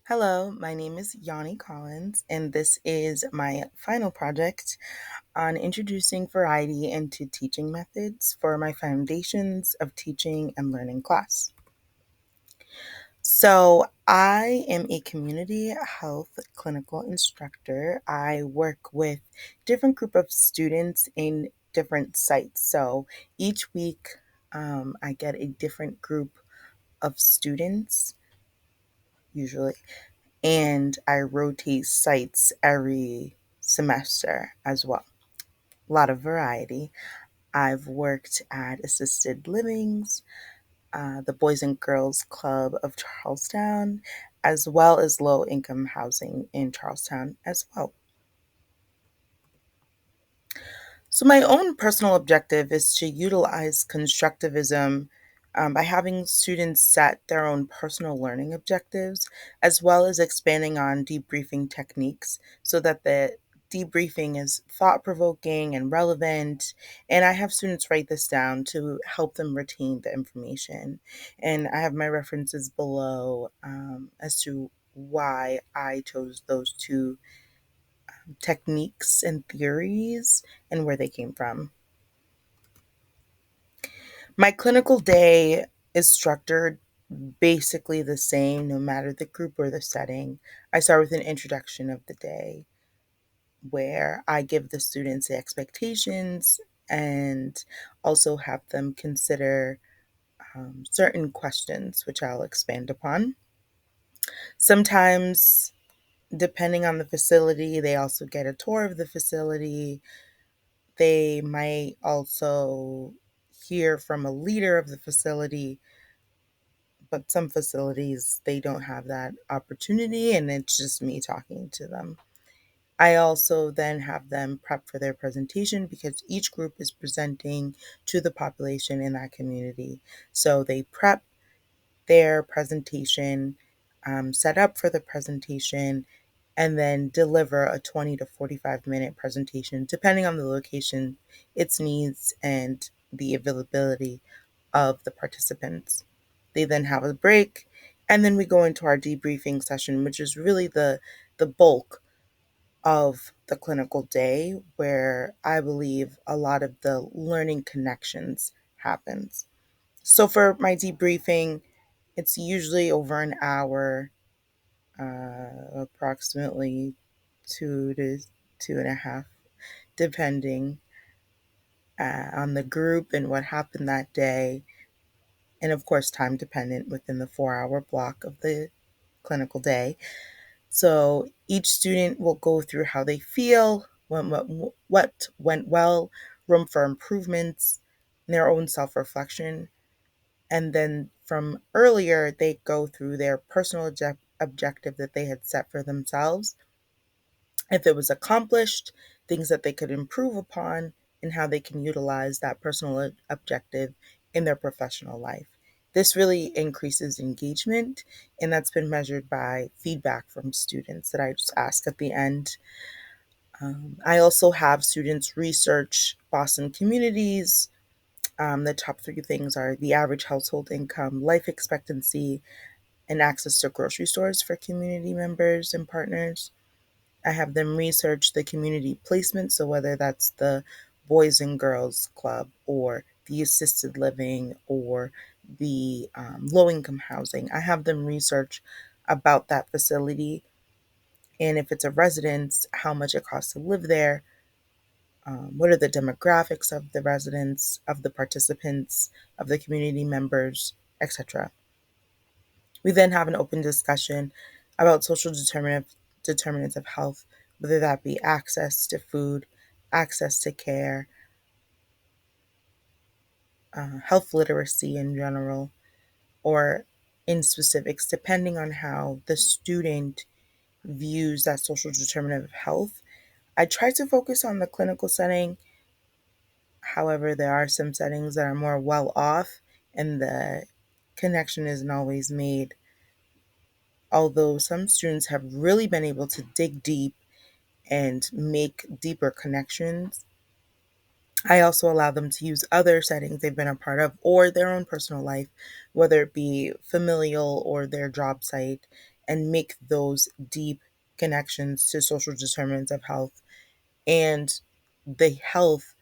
Hello, my name is Yanni Collins, and this is my final project on introducing variety into teaching methods for my Foundations of Teaching and Learning class. So, I am a community health clinical instructor. I work with different group of students in different sites. So, each week I get a different group of students, usually, and I rotate sites every semester as well. A lot of variety. I've worked at assisted livings, the Boys and Girls Club of Charlestown, as well as low income housing in Charlestown as well. So, my own personal objective is to utilize constructivism by having students set their own personal learning objectives, as well as expanding on debriefing techniques so that the debriefing is thought provoking and relevant. And I have students write this down to help them retain the information. And I have my references below as to why I chose those two techniques and theories and where they came from. My clinical day is structured basically the same no matter the group or the setting. I start with an introduction of the day where I give the students the expectations and also have them consider certain questions, which I'll expand upon. Sometimes, depending on the facility, they also get a tour of the facility. They might also hear from a leader of the facility, but some facilities, they don't have that opportunity, and it's just me talking to them. I also then have them prep for their presentation because each group is presenting to the population in that community. So they prep their presentation, set up for the presentation, and then deliver a 20 to 45-minute presentation, depending on the location, its needs, and the availability of the participants. They then have a break, and then we go into our debriefing session, which is really the bulk of the clinical day, where I believe a lot of the learning connections happens. So for my debriefing, it's usually over an hour, approximately 2 to 2.5, depending on the group and what happened that day, and of course, time dependent within the 4 hour block of the clinical day. So each student will go through how they feel, what went well, room for improvements, their own self reflection. And then from earlier, they go through their personal objective that they had set for themselves, if it was accomplished, things that they could improve upon, and how they can utilize that personal objective in their professional life. This really increases engagement, and that's been measured by feedback from students that I just ask at the end. I also have students research Boston communities. The top three things are the average household income, life expectancy, and access to grocery stores for community members and partners. I have them research the community placement, so whether that's the Boys and Girls Club or the assisted living or the low income housing. I have them research about that facility, and if it's a residence, how much it costs to live there, what are the demographics of the residents, of the participants, of the community members, etc. We then have an open discussion about social determinants of health, whether that be access to food, access to care, health literacy in general, or in specifics, depending on how the student views that social determinant of health. I try to focus on the clinical setting. However, there are some settings that are more well off, and the connection isn't always made. Although some students have really been able to dig deep and make deeper connections, I also allow them to use other settings they've been a part of or their own personal life, whether it be familial or their job site, and make those deep connections to social determinants of health and the health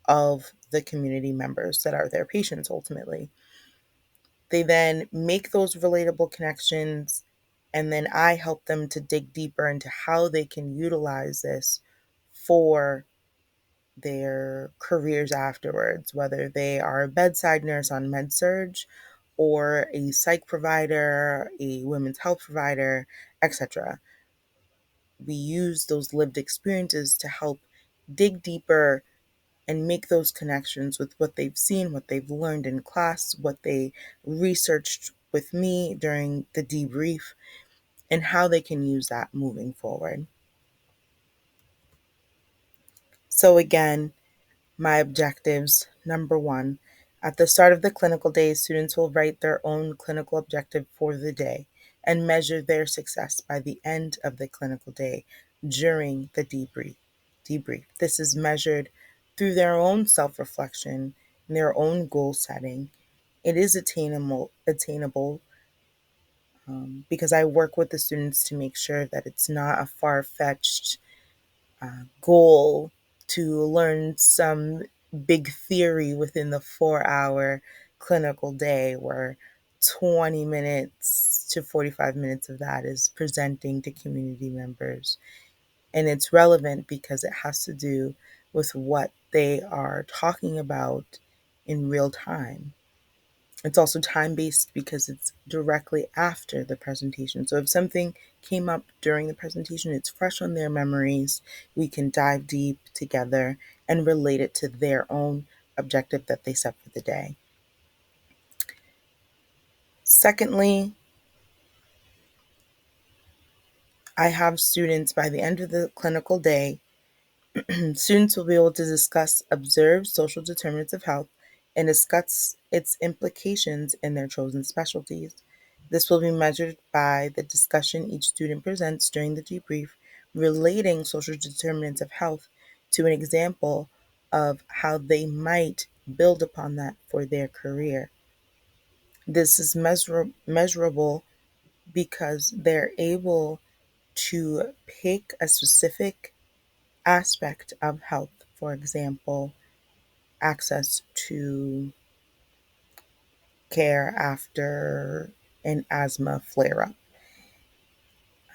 of the community members that are their patients ultimately. They then make those relatable connections, and then I help them to dig deeper into how they can utilize this for their careers afterwards, whether they are a bedside nurse on med surge or a psych provider, a women's health provider, etc. We use those lived experiences to help dig deeper and make those connections with what they've seen, what they've learned in class, what they researched with me during the debrief, and how they can use that moving forward. So, again, my objectives. Number one, at the start of the clinical day, students will write their own clinical objective for the day and measure their success by the end of the clinical day during the debrief. This is measured through their own self-reflection and their own goal setting. It is attainable because I work with the students to make sure that it's not a far-fetched goal to learn some big theory within the 4 hour clinical day where 20 minutes to 45 minutes of that is presenting to community members. And it's relevant because it has to do with what they are talking about in real time. It's also time based because it's directly after the presentation. So if something came up during the presentation, it's fresh on their memories. We can dive deep together and relate it to their own objective that they set for the day. Secondly, I have students by the end of the clinical day, students will be able to discuss observed social determinants of health and discuss its implications in their chosen specialties. This will be measured by the discussion each student presents during the debrief relating social determinants of health to an example of how they might build upon that for their career. This is measurable because they're able to pick a specific aspect of health, for example, access to care after an asthma flare up.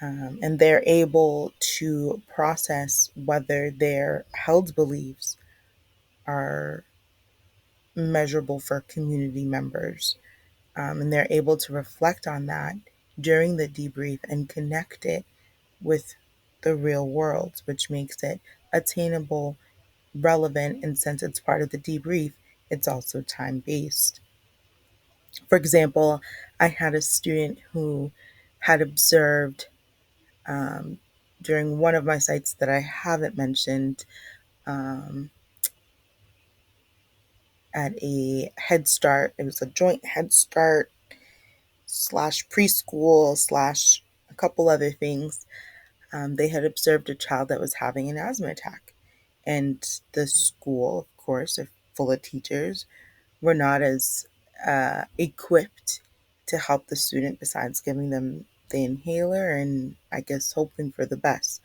And they're able to process whether their held beliefs are measurable for community members. And they're able to reflect on that during the debrief and connect it with the real world, which makes it attainable, relevant, and since it's part of the debrief, it's also time based. For example, I had a student who had observed um, during one of my sites that I haven't mentioned um, at a Head Start. It was a joint Head Start slash preschool slash a couple other things. They had observed a child that was having an asthma attack. And the school, of course, are full of teachers, were not as equipped to help the student besides giving them the inhaler and I guess hoping for the best.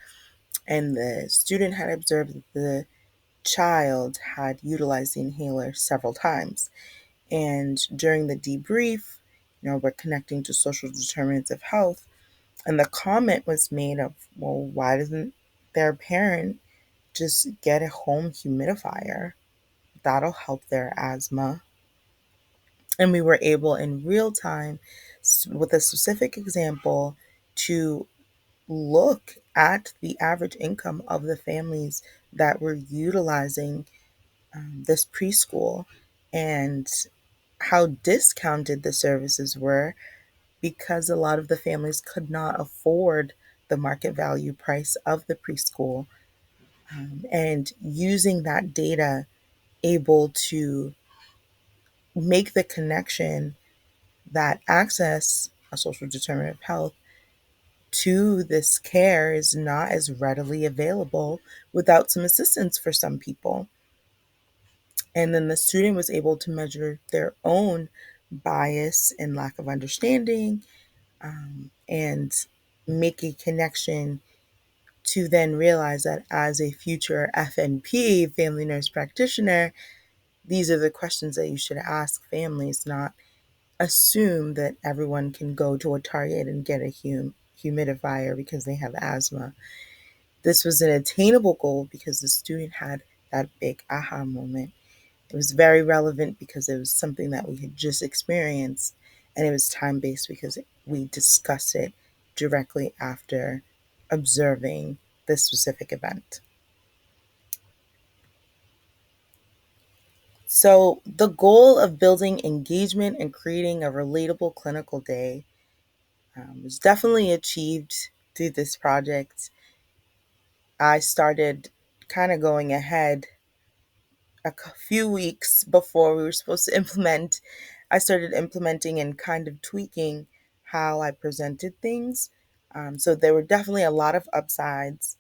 And the student had observed that the child had utilized the inhaler several times. And during the debrief, we're connecting to social determinants of health. And the comment was made of, well, why doesn't their parent just get a home humidifier? That'll help their asthma. And we were able in real time, with a specific example, to look at the average income of the families that were utilizing this preschool and how discounted the services were because a lot of the families could not afford the market value price of the preschool. And using that data, able to make the connection that access a social determinant of health to this care is not as readily available without some assistance for some people. And then the student was able to measure their own bias and lack of understanding and make a connection to then realize that as a future FNP, family nurse practitioner, these are the questions that you should ask families, not assume that everyone can go to a Target and get a humidifier because they have asthma. This was an attainable goal because the student had that big aha moment. It was very relevant because it was something that we had just experienced, and it was time based because we discussed it directly after observing this specific event. So, the goal of building engagement and creating a relatable clinical day was definitely achieved through this project. I started kind of going ahead a few weeks before we were supposed to implement. I started implementing and kind of tweaking how I presented things. So there were definitely a lot of upsides.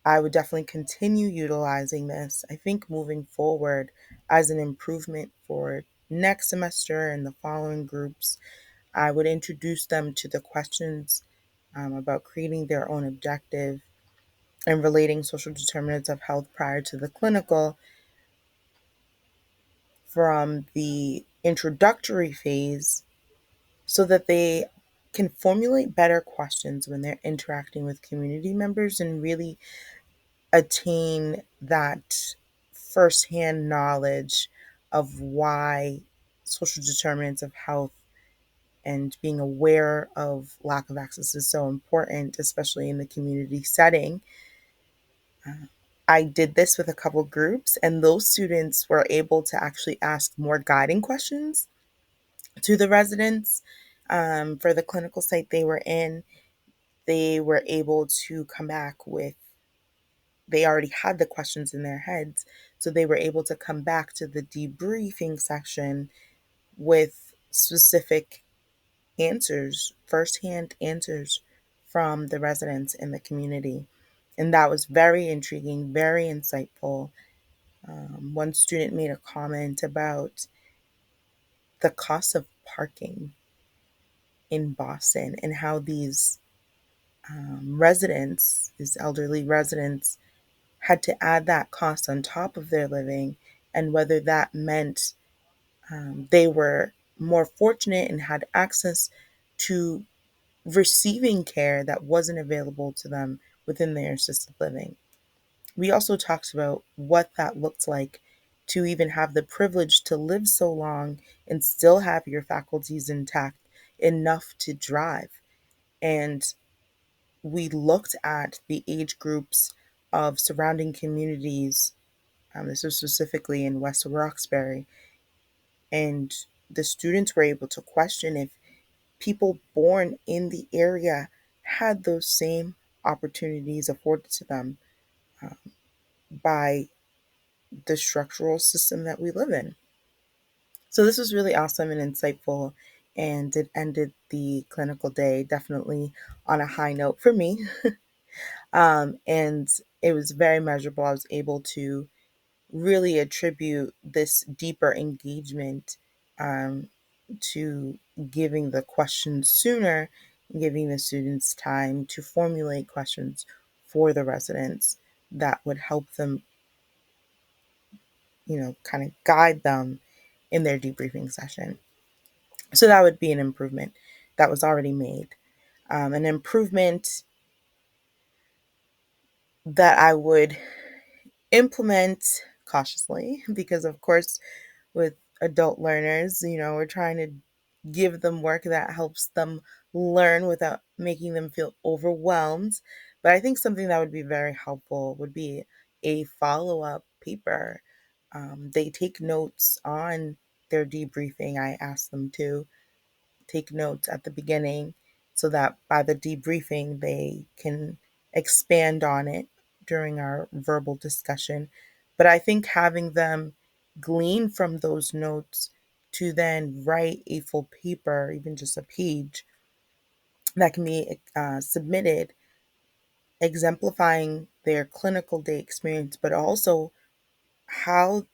I would definitely continue utilizing this. I think moving forward as an improvement for next semester and the following groups, I would introduce them to the questions about creating their own objective and relating social determinants of health prior to the clinical from the introductory phase so that they can formulate better questions when they're interacting with community members and really attain that firsthand knowledge of why social determinants of health and being aware of lack of access is so important, especially in the community setting. I did this with a couple groups, and those students were able to actually ask more guiding questions to the residents for the clinical site they were in. They were able to come back with, they already had the questions in their heads, so they were able to come back to the debriefing section with specific answers, firsthand answers from the residents in the community. And that was very intriguing, very insightful. One student made a comment about the cost of parking in Boston and how these residents, these elderly residents, had to add that cost on top of their living, and whether that meant they were more fortunate and had access to receiving care that wasn't available to them within their assisted living. We also talked about what that looked like to even have the privilege to live so long and still have your faculties intact enough to drive. And we looked at the age groups of surrounding communities. This was specifically in West Roxbury, and the students were able to question if people born in the area had those same opportunities afforded to them by the structural system that we live in. So this was really awesome and insightful, and it ended the clinical day definitely on a high note for me. And it was very measurable. I was able to really attribute this deeper engagement um, to giving the questions sooner, giving the students time to formulate questions for the residents that would help them, kind of guide them in their debriefing session. So that would be an improvement that was already made. An improvement that I would implement cautiously because, of course, with adult learners, we're trying to give them work that helps them learn without making them feel overwhelmed. But I think something that would be very helpful would be a follow up paper. They take notes on their debriefing. I ask them to take notes at the beginning so that by the debriefing they can expand on it during our verbal discussion. But I think having them glean from those notes to then write a full paper, even just a page, that can be submitted, exemplifying their clinical day experience, but also how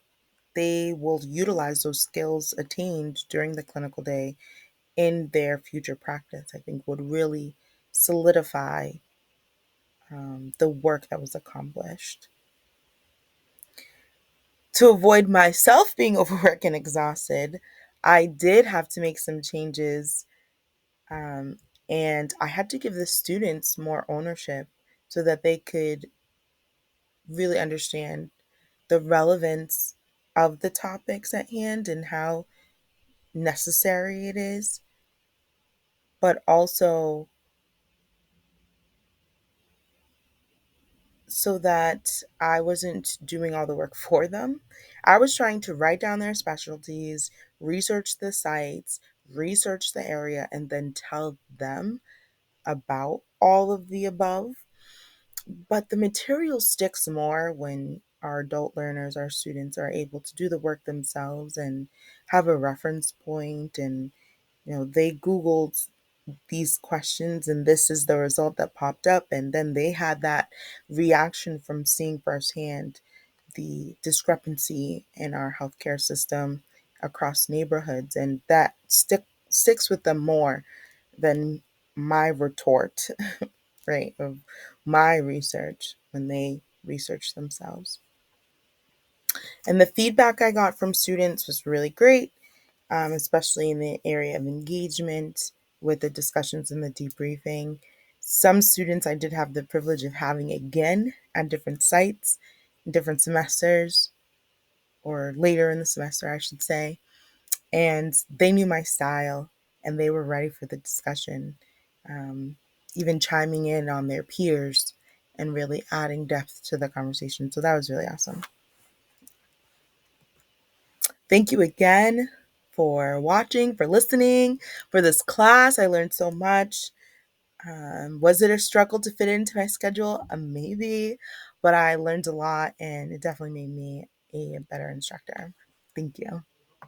they will utilize those skills attained during the clinical day in their future practice, I think would really solidify the work that was accomplished. To avoid myself being overworked and exhausted, I did have to make some changes, um, and I had to give the students more ownership so that they could really understand the relevance of the topics at hand and how necessary it is, but also so that I wasn't doing all the work for them. I was trying to write down their specialties, research the sites, research the area, and then tell them about all of the above. But the material sticks more when our adult learners, our students, are able to do the work themselves and have a reference point, and they googled these questions and this is the result that popped up, and then they had that reaction from seeing firsthand the discrepancy in our healthcare system across neighborhoods, and that sticks with them more than my retort, right, of my research when they research themselves. And the feedback I got from students was really great, especially in the area of engagement with the discussions and the debriefing. Some students I did have the privilege of having again at different sites, in different semesters, or later in the semester, I should say. And they knew my style and they were ready for the discussion, um, even chiming in on their peers and really adding depth to the conversation. So that was really awesome. Thank you again for watching, for listening, for this class. I learned so much. Was it a struggle to fit into my schedule? Maybe, but I learned a lot and it definitely made me a better instructor. Thank you.